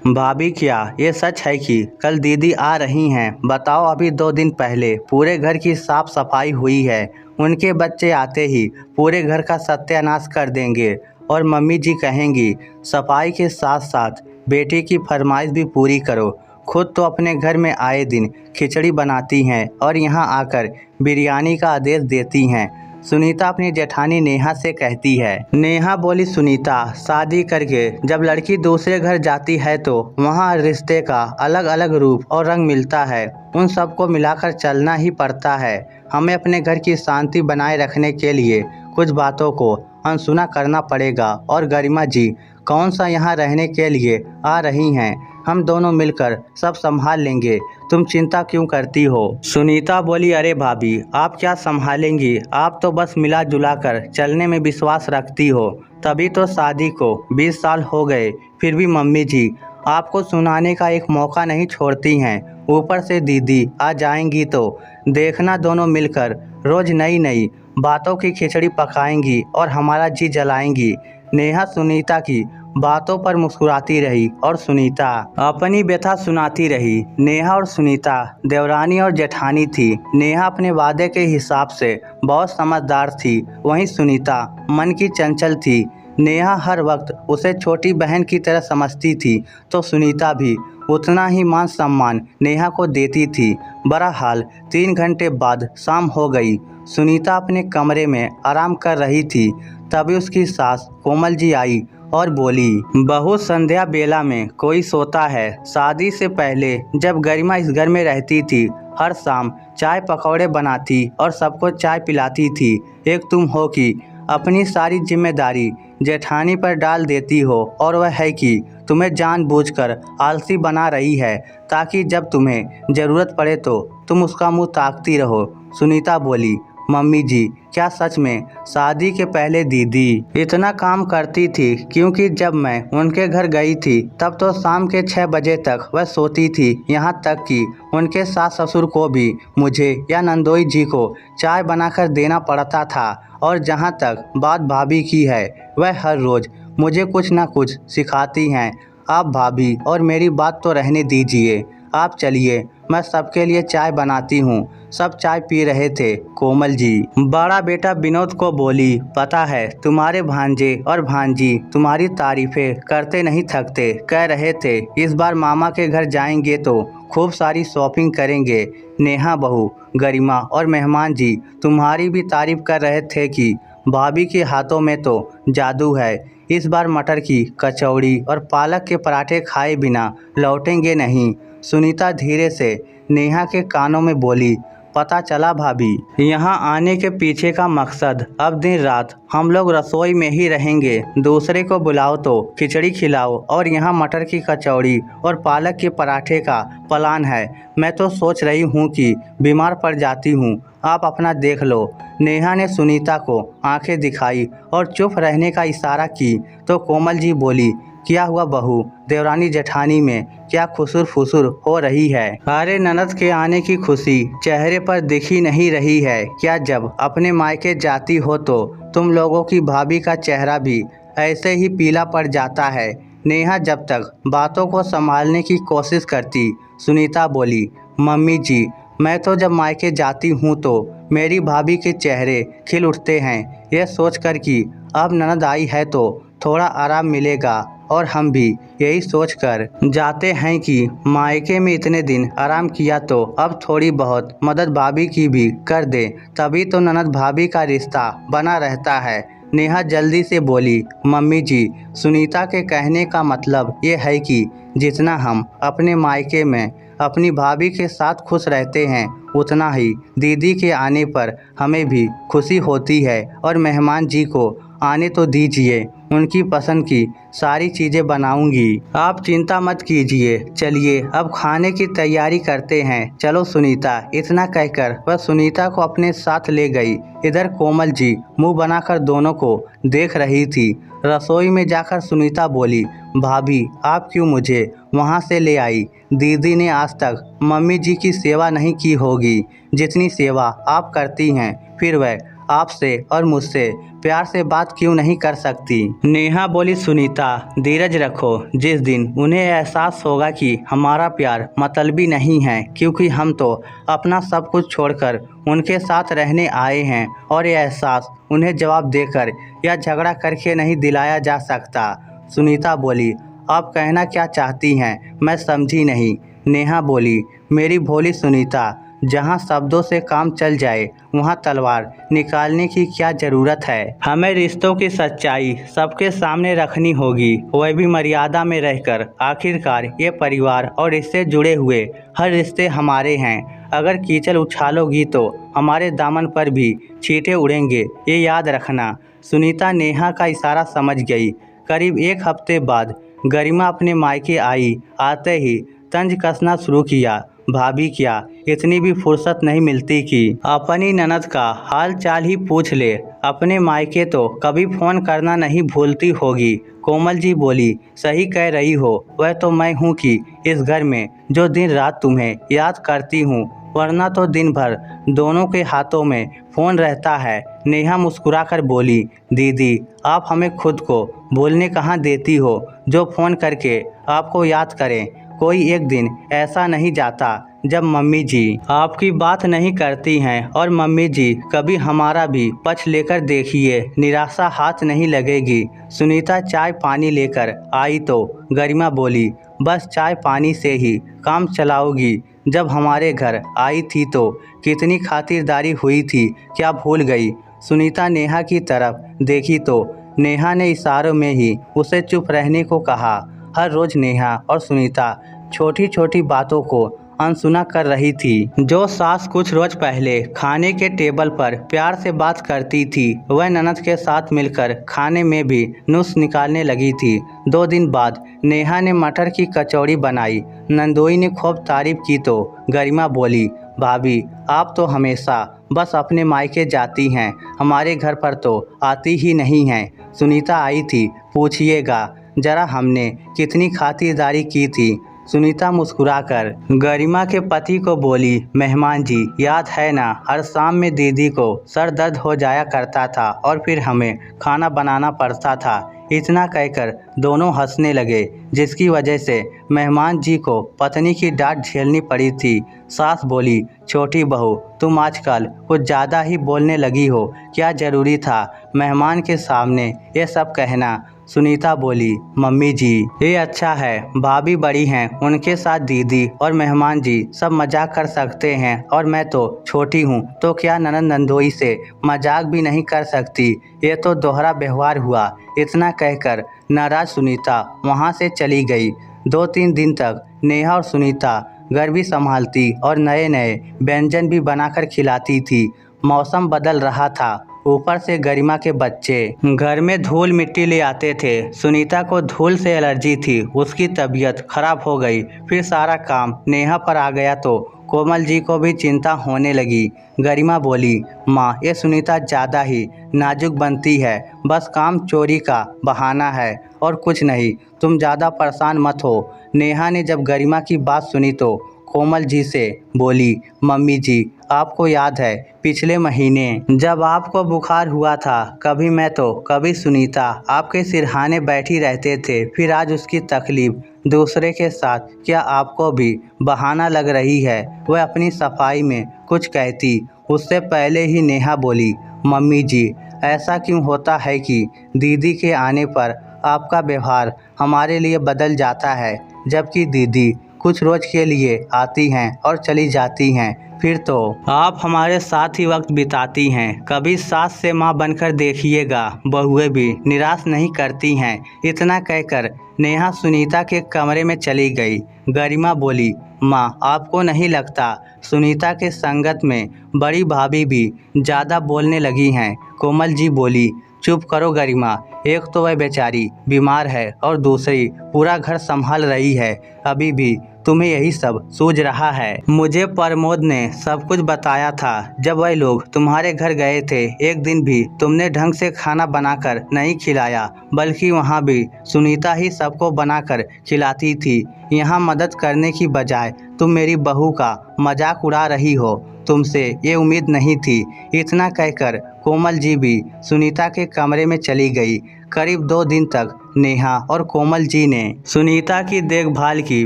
भाभी क्या ये सच है कि कल दीदी आ रही हैं? बताओ, अभी 2 दिन पहले पूरे घर की साफ सफाई हुई है। उनके बच्चे आते ही पूरे घर का सत्यानाश कर देंगे और मम्मी जी कहेंगी सफाई के साथ साथ बेटी की फरमाइश भी पूरी करो। खुद तो अपने घर में आए दिन खिचड़ी बनाती हैं और यहाँ आकर बिरयानी का आदेश देती हैं। सुनीता अपनी जेठानी नेहा से कहती है। नेहा बोली, सुनीता, शादी करके जब लड़की दूसरे घर जाती है तो वहाँ रिश्ते का अलग अलग रूप और रंग मिलता है। उन सबको मिलाकर चलना ही पड़ता है। हमें अपने घर की शांति बनाए रखने के लिए कुछ बातों को अनसुना करना पड़ेगा। और गरिमा जी कौन सा यहाँ रहने के लिए आ रही हैं? हम दोनों मिलकर सब संभाल लेंगे। तुम चिंता क्यों करती हो? सुनीता बोली, अरे भाभी, आप क्या संभालेंगी? आप तो बस मिला जुला कर चलने में विश्वास रखती हो। तभी तो शादी को 20 साल हो गए, फिर भी मम्मी जी आपको सुनाने का एक मौका नहीं छोड़ती हैं। ऊपर से दीदी आ जाएंगी तो देखना, दोनों मिलकर रोज नई नई बातों की खिचड़ी पकाएंगी और हमारा जी जलाएंगी। नेहा सुनीता की बातों पर मुस्कुराती रही और सुनीता अपनी व्यथा सुनाती रही। नेहा और सुनीता देवरानी और जेठानी थी। नेहा अपने वादे के हिसाब से बहुत समझदार थी, वहीं सुनीता मन की चंचल थी। नेहा हर वक्त उसे छोटी बहन की तरह समझती थी तो सुनीता भी उतना ही मान सम्मान नेहा को देती थी। बहरहाल 3 घंटे बाद शाम हो गई। सुनीता अपने कमरे में आराम कर रही थी, तभी उसकी सास कोमल जी आई और बोली, बहू, संध्या बेला में कोई सोता है? शादी से पहले जब गरिमा इस घर में रहती थी, हर शाम चाय पकौड़े बनाती और सबको चाय पिलाती थी। एक तुम हो कि अपनी सारी जिम्मेदारी जेठानी पर डाल देती हो, और वह है कि तुम्हें जानबूझकर आलसी बना रही है ताकि जब तुम्हें ज़रूरत पड़े तो तुम उसका मुंह ताकती रहो। सुनीता बोली, मम्मी जी, क्या सच में शादी के पहले दीदी इतना काम करती थी? क्योंकि जब मैं उनके घर गई थी तब तो शाम के 6 बजे तक वह सोती थी। यहाँ तक कि उनके सास ससुर को भी मुझे या नंदोई जी को चाय बनाकर देना पड़ता था। और जहाँ तक बात भाभी की है, वह हर रोज़ मुझे कुछ ना कुछ सिखाती हैं। आप भाभी और मेरी बात तो रहने दीजिए, आप चलिए, मैं सबके लिए चाय बनाती हूँ। सब चाय पी रहे थे। कोमल जी बड़ा बेटा विनोद को बोली, पता है तुम्हारे भांजे और भांजी तुम्हारी तारीफें करते नहीं थकते। कह रहे थे इस बार मामा के घर जाएंगे तो खूब सारी शॉपिंग करेंगे। नेहा बहू, गरिमा और मेहमान जी तुम्हारी भी तारीफ कर रहे थे कि भाभी के हाथों में तो जादू है। इस बार मटर की कचौड़ी और पालक के पराठे खाए बिना लौटेंगे नहीं। सुनीता धीरे से नेहा के कानों में बोली, पता चला भाभी, यहाँ आने के पीछे का मकसद अब दिन रात हम लोग रसोई में ही रहेंगे। दूसरे को बुलाओ तो खिचड़ी खिलाओ और यहाँ मटर की कचौड़ी और पालक के पराठे का प्लान है। मैं तो सोच रही हूँ कि बीमार पड़ जाती हूँ, आप अपना देख लो। नेहा ने सुनीता को आंखें दिखाई और चुप रहने का इशारा की तो कोमल जी बोली, क्या हुआ बहू, देवरानी जेठानी में क्या खुसुर फुसुर हो रही है? अरे ननद के आने की खुशी चेहरे पर दिख ही नहीं रही है क्या? जब अपने मायके जाती हो तो तुम लोगों की भाभी का चेहरा भी ऐसे ही पीला पड़ जाता है। नेहा जब तक बातों को संभालने की कोशिश करती, सुनीता बोली, मम्मी जी, मैं तो जब मायके जाती हूँ तो मेरी भाभी के चेहरे खिल उठते हैं। यह सोचकर कि अब ननद आई है तो थोड़ा आराम मिलेगा, और हम भी यही सोचकर जाते हैं कि मायके में इतने दिन आराम किया तो अब थोड़ी बहुत मदद भाभी की भी कर दे, तभी तो ननद भाभी का रिश्ता बना रहता है। नेहा जल्दी से बोली, मम्मी जी, सुनीता के कहने का मतलब ये है कि जितना हम अपने मायके में अपनी भाभी के साथ खुश रहते हैं, उतना ही दीदी के आने पर हमें भी खुशी होती है। और मेहमान जी को आने तो दीजिए, उनकी पसंद की सारी चीज़ें बनाऊंगी, आप चिंता मत कीजिए। चलिए अब खाने की तैयारी करते हैं, चलो सुनीता। इतना कहकर वह सुनीता को अपने साथ ले गई। इधर कोमल जी मुंह बनाकर दोनों को देख रही थी। रसोई में जाकर सुनीता बोली, भाभी, आप क्यों मुझे वहाँ से ले आई? दीदी ने आज तक मम्मी जी की सेवा नहीं की होगी जितनी सेवा आप करती हैं। फिर वह आपसे और मुझसे प्यार से बात क्यों नहीं कर सकती। नेहा बोली, सुनीता धीरज रखो, जिस दिन उन्हें एहसास होगा कि हमारा प्यार मतलबी नहीं है, क्योंकि हम तो अपना सब कुछ छोड़कर उनके साथ रहने आए हैं और ये एहसास उन्हें जवाब देकर या झगड़ा करके नहीं दिलाया जा सकता। सुनीता बोली, आप कहना क्या चाहती हैं, मैं समझी नहीं। नेहा बोली, मेरी भोली सुनीता, जहाँ शब्दों से काम चल जाए वहाँ तलवार निकालने की क्या ज़रूरत है। हमें रिश्तों की सच्चाई सबके सामने रखनी होगी, वह भी मर्यादा में रहकर। आखिरकार ये परिवार और इससे जुड़े हुए हर रिश्ते हमारे हैं। अगर कीचड़ उछालोगी तो हमारे दामन पर भी छींटे उड़ेंगे, ये याद रखना। सुनीता नेहा का इशारा समझ गई। करीब एक हफ्ते बाद गरिमा अपने मायके आई। आते ही तंज कसना शुरू किया, भाभी क्या इतनी भी फुर्सत नहीं मिलती कि अपनी ननद का हाल चाल ही पूछ ले। अपने मायके तो कभी फ़ोन करना नहीं भूलती होगी। कोमल जी बोली, सही कह रही हो, वह तो मैं हूँ कि इस घर में जो दिन रात तुम्हें याद करती हूँ, वरना तो दिन भर दोनों के हाथों में फ़ोन रहता है। नेहा मुस्कुराकर बोली, दीदी आप हमें खुद को बोलने कहाँ देती हो जो फ़ोन करके आपको याद करें। कोई एक दिन ऐसा नहीं जाता जब मम्मी जी आपकी बात नहीं करती हैं, और मम्मी जी कभी हमारा भी पक्ष लेकर देखिए, निराशा हाथ नहीं लगेगी। सुनीता चाय पानी लेकर आई तो गरिमा बोली, बस चाय पानी से ही काम चलाओगी। जब हमारे घर आई थी तो कितनी खातिरदारी हुई थी, क्या भूल गई। सुनीता नेहा की तरफ देखी तो नेहा ने इशारों में ही उसे चुप रहने को कहा। हर रोज़ नेहा और सुनीता छोटी छोटी बातों को अनसुना कर रही थी। जो सास कुछ रोज पहले खाने के टेबल पर प्यार से बात करती थी, वह ननद के साथ मिलकर खाने में भी नुस्ख निकालने लगी थी। 2 दिन बाद नेहा ने मटर की कचौड़ी बनाई। नंदोई ने खूब तारीफ की तो गरिमा बोली, भाभी आप तो हमेशा बस अपने मायके जाती हैं, हमारे घर पर तो आती ही नहीं हैं। सुनीता आई थी, पूछिएगा जरा हमने कितनी खातिरदारी की थी। सुनीता मुस्कुराकर गरिमा के पति को बोली, मेहमान जी याद है ना, हर शाम में दीदी को सर दर्द हो जाया करता था और फिर हमें खाना बनाना पड़ता था। इतना कहकर दोनों हंसने लगे, जिसकी वजह से मेहमान जी को पत्नी की डांट झेलनी पड़ी थी। सास बोली, छोटी बहू तुम आजकल कुछ ज़्यादा ही बोलने लगी हो, क्या ज़रूरी था मेहमान के सामने ये सब कहना। सुनीता बोली, मम्मी जी ये अच्छा है, भाभी बड़ी हैं, उनके साथ दीदी और मेहमान जी सब मजाक कर सकते हैं, और मैं तो छोटी हूँ तो क्या ननद नंदोई से मजाक भी नहीं कर सकती। ये तो दोहरा व्यवहार हुआ। इतना कहकर नाराज सुनीता वहाँ से चली गई। 2-3 दिन तक नेहा और सुनीता घर भी संभालती और नए नए व्यंजन भी बनाकर खिलाती थी। मौसम बदल रहा था, ऊपर से गरिमा के बच्चे घर में धूल मिट्टी ले आते थे। सुनीता को धूल से एलर्जी थी, उसकी तबीयत खराब हो गई। फिर सारा काम नेहा पर आ गया तो कोमल जी को भी चिंता होने लगी। गरिमा बोली, माँ ये सुनीता ज़्यादा ही नाजुक बनती है, बस काम चोरी का बहाना है और कुछ नहीं, तुम ज़्यादा परेशान मत हो। नेहा ने जब गरिमा की बात सुनी तो कोमल जी से बोली, मम्मी जी आपको याद है पिछले महीने जब आपको बुखार हुआ था, कभी मैं तो कभी सुनीता आपके सिरहाने बैठी रहते थे, फिर आज उसकी तकलीफ दूसरे के साथ क्या आपको भी बहाना लग रही है। वह अपनी सफाई में कुछ कहती उससे पहले ही नेहा बोली, मम्मी जी ऐसा क्यों होता है कि दीदी के आने पर आपका व्यवहार हमारे लिए बदल जाता है, जबकि दीदी कुछ रोज के लिए आती हैं और चली जाती हैं, फिर तो आप हमारे साथ ही वक्त बिताती हैं। कभी सास से माँ बनकर देखिएगा, बहुएं भी निराश नहीं करती हैं। इतना कहकर नेहा सुनीता के कमरे में चली गई। गरिमा बोली, माँ आपको नहीं लगता सुनीता के संगत में बड़ी भाभी भी ज़्यादा बोलने लगी हैं। कोमल जी बोली, चुप करो गरिमा, एक तो वह बेचारी बीमार है और दूसरी पूरा घर संभाल रही है, अभी भी तुम्हें यही सब सूझ रहा है। मुझे प्रमोद ने सब कुछ बताया था। जब वह लोग तुम्हारे घर गए थे, एक दिन भी तुमने ढंग से खाना बनाकर नहीं खिलाया, बल्कि वहाँ भी सुनीता ही सबको बनाकर खिलाती थी। यहाँ मदद करने की बजाय तुम मेरी बहू का मजाक उड़ा रही हो। तुमसे ये उम्मीद नहीं थी। इतना कहकर कोमल जी भी सुनीता के कमरे में चली गई। करीब 2 दिन तक नेहा और कोमल जी ने सुनीता की देखभाल की।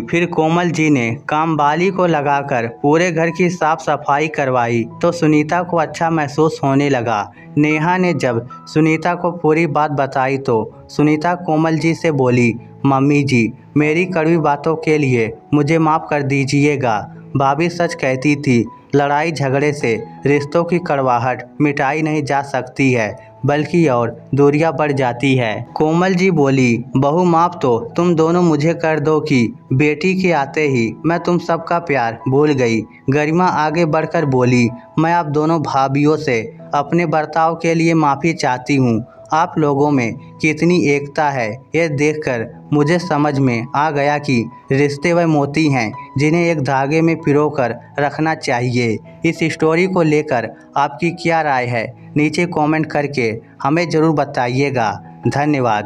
फिर कोमल जी ने कामवाली को लगाकर पूरे घर की साफ सफाई करवाई तो सुनीता को अच्छा महसूस होने लगा। नेहा ने जब सुनीता को पूरी बात बताई तो सुनीता कोमल जी से बोली, मम्मी जी, मेरी कड़वी बातों के लिए मुझे माफ़ कर दीजिएगा। भाभी सच कहती थी, लड़ाई झगड़े से रिश्तों की कड़वाहट मिटाई नहीं जा सकती है, बल्कि और दूरियां बढ़ जाती है। कोमल जी बोली, बहू माफ़ तो तुम दोनों मुझे कर दो कि बेटी के आते ही मैं तुम सबका प्यार भूल गई। गरिमा आगे बढ़कर बोली, मैं आप दोनों भाभीियों से अपने बर्ताव के लिए माफ़ी चाहती हूँ। आप लोगों में कितनी एकता है ये देखकर मुझे समझ में आ गया कि रिश्ते वह मोती हैं जिन्हें एक धागे में पिरोकर रखना चाहिए। इस स्टोरी को लेकर आपकी क्या राय है नीचे कमेंट करके हमें ज़रूर बताइएगा। धन्यवाद।